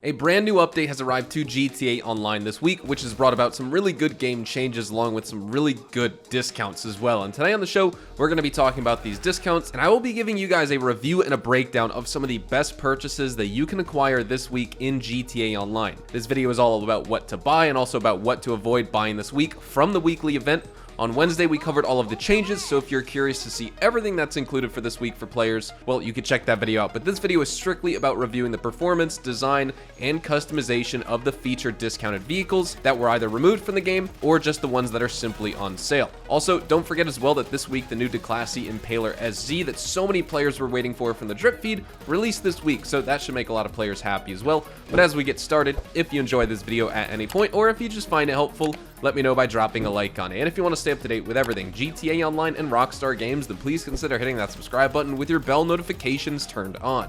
A brand new update has arrived to GTA Online this week, which has brought about some really good game changes along with some really good discounts as well. And today on the show, we're going to be talking about these discounts, and I will be giving you guys a review and a breakdown of some of the best purchases that you can acquire this week in GTA Online. This video is all about what to buy and also about what to avoid buying this week from the weekly event. On Wednesday, we covered all of the changes, so if you're curious to see everything that's included for this week for players, well, you can check that video out. But this video is strictly about reviewing the performance, design, and customization of the featured discounted vehicles that were either removed from the game or just the ones that are simply on sale. Also, don't forget as well that this week, the new Declassy Impaler SZ that so many players were waiting for from the drip feed released this week, so that should make a lot of players happy as well. But as we get started, if you enjoy this video at any point, or if you just find it helpful, let me know by dropping a like on it. And if you want to stay up to date with everything GTA Online and Rockstar Games, then please consider hitting that subscribe button with your bell notifications turned on.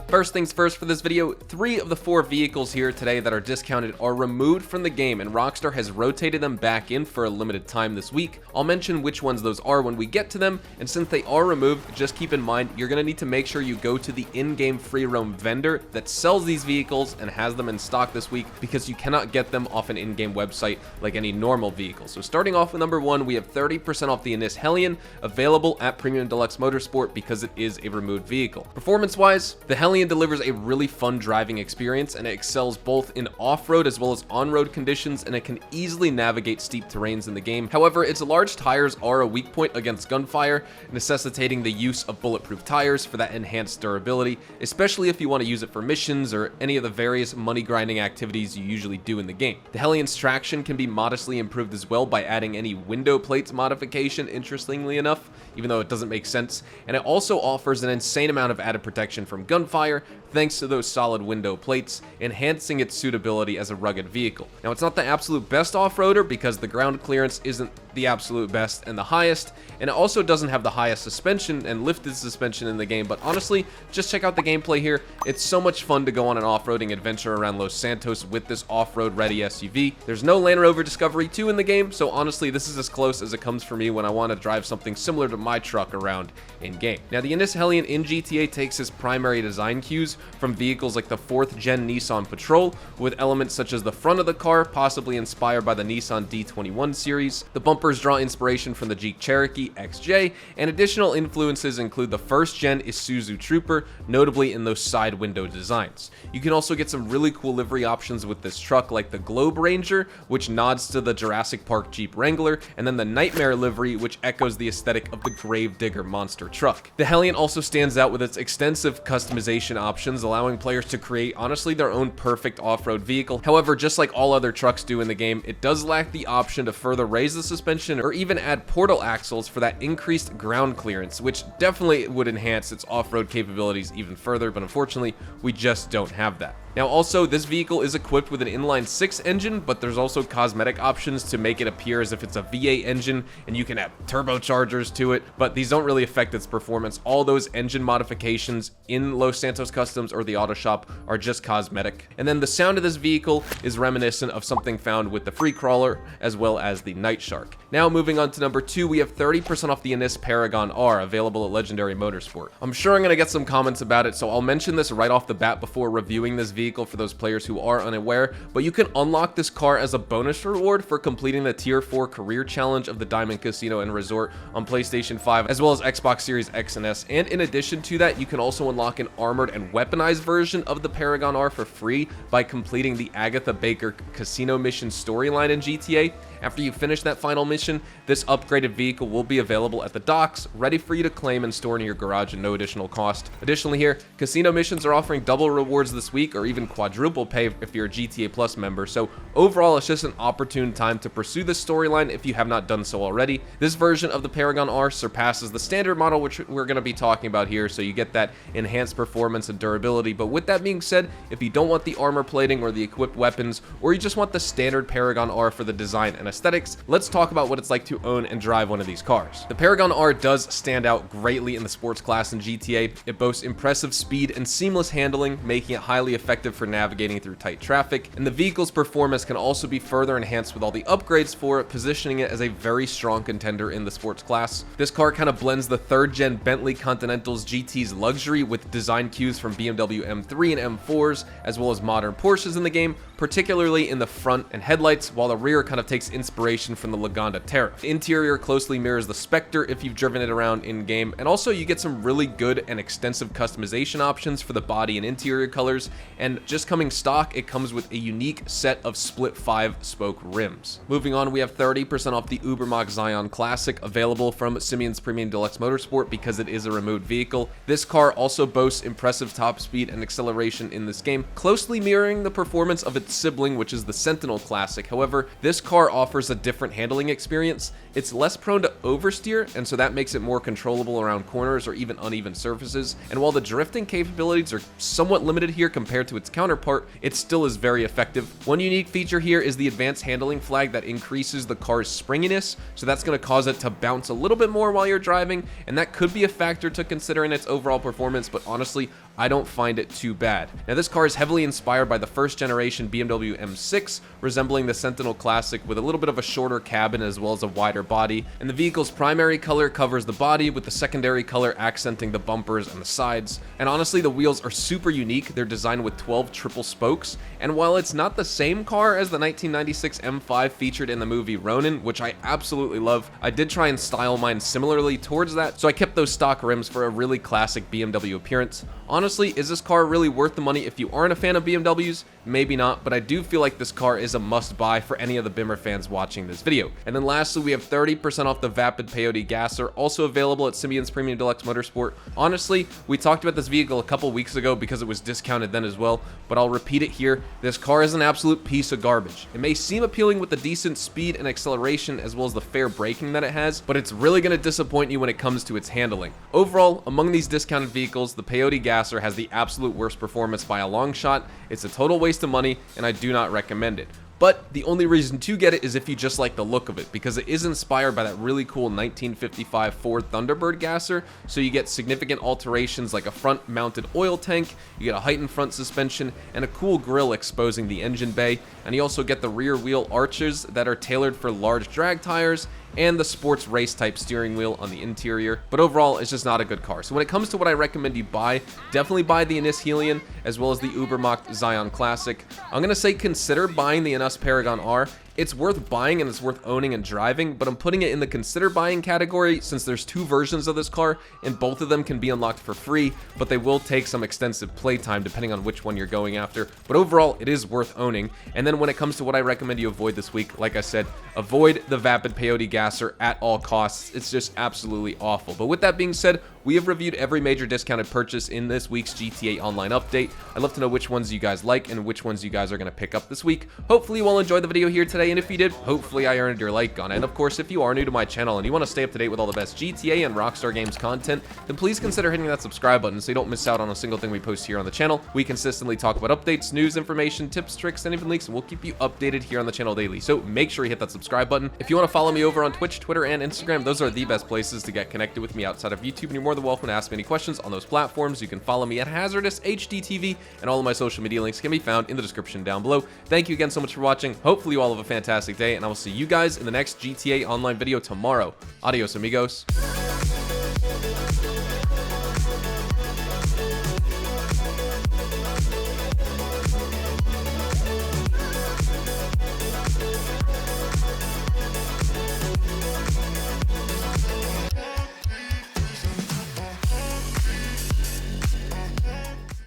First things first for this video, 3 of the 4 vehicles here today that are discounted are removed from the game, and Rockstar has rotated them back in for a limited time this week. I'll mention which ones those are when we get to them, and since they are removed, just keep in mind you're going to need to make sure you go to the in-game free roam vendor that sells these vehicles and has them in stock this week, because you cannot get them off an in-game website like any normal vehicle. So starting off with number 1, we have 30% off the Enus Hellion, available at Premium Deluxe Motorsport because it is a removed vehicle. Performance-wise, the Hellion delivers a really fun driving experience, and it excels both in off-road as well as on-road conditions, and it can easily navigate steep terrains in the game. However, its large tires are a weak point against gunfire, necessitating the use of bulletproof tires for that enhanced durability, especially if you want to use it for missions or any of the various money grinding activities you usually do in the game. The Hellion's traction can be modestly improved as well by adding any window plates modification, interestingly enough, even though it doesn't make sense, and it also offers an insane amount of added protection from gunfire thanks to those solid window plates, enhancing its suitability as a rugged vehicle. Now, it's not the absolute best off-roader because the ground clearance isn't the absolute best and the highest, and it also doesn't have the highest suspension and lifted suspension in the game, but honestly, just check out the gameplay here. It's so much fun to go on an off-roading adventure around Los Santos with this off-road ready SUV. There's no Land Rover Discovery 2 in the game, so honestly, this is as close as it comes for me when I want to drive something similar to my truck around in-game. Now, the Enus Hellion in GTA takes its primary design cues from vehicles like the 4th gen Nissan Patrol, with elements such as the front of the car, possibly inspired by the Nissan D21 series. The bumpers draw inspiration from the Jeep Cherokee XJ, and additional influences include the 1st gen Isuzu Trooper, notably in those side window designs. You can also get some really cool livery options with this truck, like the Globe Ranger, which nods to the Jurassic Park Jeep Wrangler, and then the Nightmare livery, which echoes the aesthetic of the Gravedigger monster truck. The Hellion also stands out with its extensive customization options, allowing players to create honestly their own perfect off-road vehicle. However, just like all other trucks do in the game, it does lack the option to further raise the suspension or even add portal axles for that increased ground clearance, which definitely would enhance its off-road capabilities even further, but unfortunately, we just don't have that. Now also, this vehicle is equipped with an inline-6 engine, but there's also cosmetic options to make it appear as if it's a V8 engine, and you can add turbochargers to it, but these don't really affect its performance. All those engine modifications in Los Santos Customs or the Auto Shop are just cosmetic. And then the sound of this vehicle is reminiscent of something found with the Free Crawler, as well as the Night Shark. Now moving on to number 2, we have 30% off the Enus Paragon R, available at Legendary Motorsport. I'm sure I'm going to get some comments about it, so I'll mention this right off the bat before reviewing this vehicle for those players who are unaware, but you can unlock this car as a bonus reward for completing the Tier 4 career challenge of the Diamond Casino and Resort on PlayStation 5, as well as Xbox Series X and S, and in addition to that, you can also unlock an armored and weaponized version of the Paragon R for free by completing the Agatha Baker Casino Mission storyline in GTA. After you finish that final mission, this upgraded vehicle will be available at the docks, ready for you to claim and store in your garage at no additional cost. Additionally here, casino missions are offering double rewards this week, or even quadruple pay if you're a GTA Plus member, so overall it's just an opportune time to pursue this storyline if you have not done so already. This version of the Paragon R surpasses the standard model, which we're going to be talking about here, so you get that enhanced performance and durability. But with that being said, if you don't want the armor plating or the equipped weapons, or you just want the standard Paragon R for the design and aesthetics, let's talk about what it's like to own and drive one of these cars. The Paragon R does stand out greatly in the sports class in GTA. It boasts impressive speed and seamless handling, making it highly effective for navigating through tight traffic, and the vehicle's performance can also be further enhanced with all the upgrades for it, positioning it as a very strong contender in the sports class. This car kind of blends the 3rd gen Bentley Continental's GT's luxury with design cues from BMW M3 and M4s, as well as modern Porsches in the game, particularly in the front and headlights, while the rear kind of takes inspiration from the Lagonda Terra. The interior closely mirrors the Spectre if you've driven it around in-game, and also you get some really good and extensive customization options for the body and interior colors, and just coming stock, it comes with a unique set of split 5-spoke rims. Moving on, we have 30% off the Ubermacht Zion Classic, available from Simeon's Premium Deluxe Motorsport because it is a removed vehicle. This car also boasts impressive top speed and acceleration in this game, closely mirroring the performance of its sibling, which is the Sentinel Classic. However, this car offers a different handling experience. It's less prone to oversteer, and so that makes it more controllable around corners or even uneven surfaces. And while the drifting capabilities are somewhat limited here compared to its counterpart, it still is very effective. One unique feature here is the advanced handling flag that increases the car's springiness, so that's going to cause it to bounce a little bit more while you're driving, and that could be a factor to consider in its overall performance, but honestly, I don't find it too bad. Now, this car is heavily inspired by the 1st generation BMW M6, resembling the Sentinel Classic with a little bit of a shorter cabin as well as a wider body, and the vehicle's primary color covers the body, with the secondary color accenting the bumpers and the sides. And honestly, the wheels are super unique. They're designed with 12 triple spokes, and while it's not the same car as the 1996 M5 featured in the movie Ronin, which I absolutely love, I did try and style mine similarly towards that, so I kept those stock rims for a really classic BMW appearance. Honestly, is this car really worth the money if you aren't a fan of BMWs? Maybe not, but I do feel like this car is a must-buy for any of the Bimmer fans watching this video. And then lastly, we have 30% off the Vapid Peyote gasser, also available at Simeon's Premium Deluxe Motorsport. Honestly, we talked about this vehicle a couple weeks ago because it was discounted then as well, but I'll repeat it here. This car is an absolute piece of garbage. It may seem appealing with the decent speed and acceleration as well as the fair braking that it has, but it's really going to disappoint you when it comes to its handling. Overall, among these discounted vehicles, the Peyote gasser has the absolute worst performance by a long shot. It's a total waste of money, and I do not recommend it. But the only reason to get it is if you just like the look of it, because it is inspired by that really cool 1955 Ford Thunderbird gasser, so you get significant alterations like a front-mounted oil tank, you get a heightened front suspension, and a cool grille exposing the engine bay, and you also get the rear wheel arches that are tailored for large drag tires, and the sports race type steering wheel on the interior. But overall, it's just not a good car. So when it comes to what I recommend you buy, definitely buy the Enus Hellion as well as the Ubermacht Zion Classic. I'm gonna say consider buying the Enus Paragon R. It's worth buying and it's worth owning and driving, but I'm putting it in the consider buying category since there's 2 versions of this car and both of them can be unlocked for free, but they will take some extensive playtime depending on which one you're going after. But overall, it is worth owning. And then when it comes to what I recommend you avoid this week, like I said, avoid the Vapid Peyote gasser at all costs. It's just absolutely awful. But with that being said, we have reviewed every major discounted purchase in this week's GTA Online update. I'd love to know which ones you guys like and which ones you guys are going to pick up this week. Hopefully you all enjoyed the video here today, and if you did, hopefully I earned your like on it. And of course, if you are new to my channel and you want to stay up to date with all the best GTA and Rockstar Games content, then please consider hitting that subscribe button so you don't miss out on a single thing we post here on the channel. We consistently talk about updates, news, information, tips, tricks, and even leaks, and we'll keep you updated here on the channel daily. So make sure you hit that subscribe button. If you want to follow me over on Twitch, Twitter, and Instagram, those are the best places to get connected with me outside of YouTube, and you're more than welcome to ask me any questions on those platforms. You can follow me at HazardousHDTV, and all of my social media links can be found in the description down below. Thank you again so much for watching. Hopefully you all have a fantastic day, and I will see you guys in the next GTA Online video tomorrow. Adios, amigos.